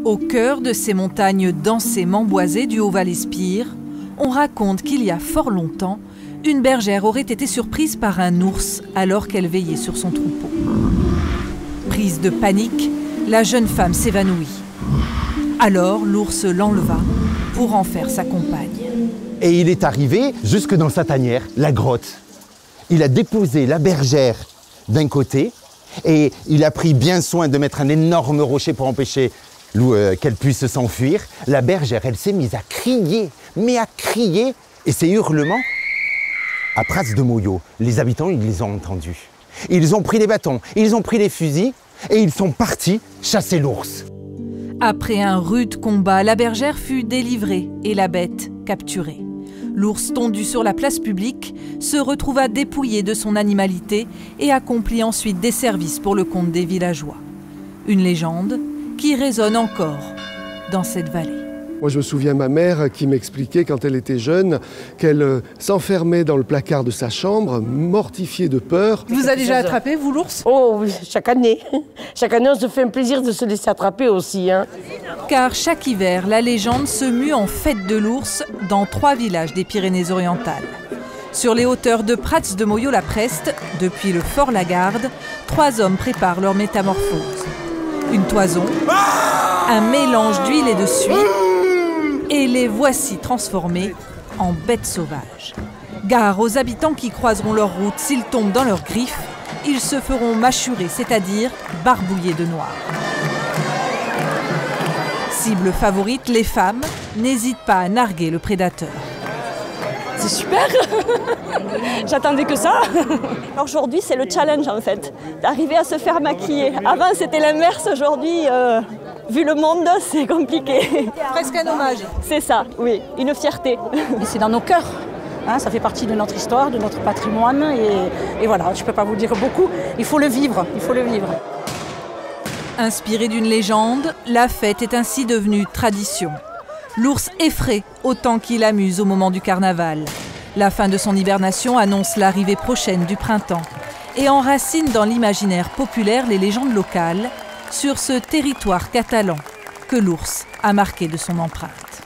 Au cœur de ces montagnes densément boisées du Haut-Val-Espire, on raconte qu'il y a fort longtemps, une bergère aurait été surprise par un ours alors qu'elle veillait sur son troupeau. Prise de panique, la jeune femme s'évanouit. Alors l'ours l'enleva pour en faire sa compagne. Et il est arrivé jusque dans sa tanière, la grotte. Il a déposé la bergère d'un côté et il a pris bien soin de mettre un énorme rocher pour empêcher qu'elle puisse s'enfuir. La bergère, elle s'est mise à crier, mais à crier. Et ces hurlements, à Prats-de-Molló, les habitants, ils les ont entendus. Ils ont pris les bâtons, ils ont pris les fusils et ils sont partis chasser l'ours. Après un rude combat, la bergère fut délivrée et la bête capturée. L'ours tondu sur la place publique se retrouva dépouillé de son animalité et accomplit ensuite des services pour le compte des villageois. Une légende qui résonne encore dans cette vallée. Moi, je me souviens ma mère qui m'expliquait quand elle était jeune qu'elle s'enfermait dans le placard de sa chambre, mortifiée de peur. Vous avez déjà attrapé, vous, l'ours? Oh oui, chaque année. Chaque année, on se fait un plaisir de se laisser attraper aussi. Car chaque hiver, la légende se mue en fête de l'ours dans 3 villages des Pyrénées-Orientales. Sur les hauteurs de Prats-de-Molló-la-Preste, depuis le fort Lagarde, 3 hommes préparent leur métamorphose. Une toison, un mélange d'huile et de suie, et les voici transformés en bêtes sauvages. Gare aux habitants qui croiseront leur route, s'ils tombent dans leurs griffes, ils se feront mâchurer, c'est-à-dire barbouiller de noir. Cible favorite, les femmes n'hésitent pas à narguer le prédateur. C'est super. J'attendais que ça. Aujourd'hui, c'est le challenge en fait, d'arriver à se faire maquiller. Avant, c'était l'inverse. Aujourd'hui, vu le monde, c'est compliqué. Presque un hommage. C'est ça, oui, une fierté. Et c'est dans nos cœurs. Ça fait partie de notre histoire, de notre patrimoine. Et voilà, je ne peux pas vous dire beaucoup. Il faut le vivre, il faut le vivre. Inspirée d'une légende, la fête est ainsi devenue tradition. L'ours effraie autant qu'il amuse au moment du carnaval. La fin de son hibernation annonce l'arrivée prochaine du printemps et enracine dans l'imaginaire populaire les légendes locales sur ce territoire catalan que l'ours a marqué de son empreinte.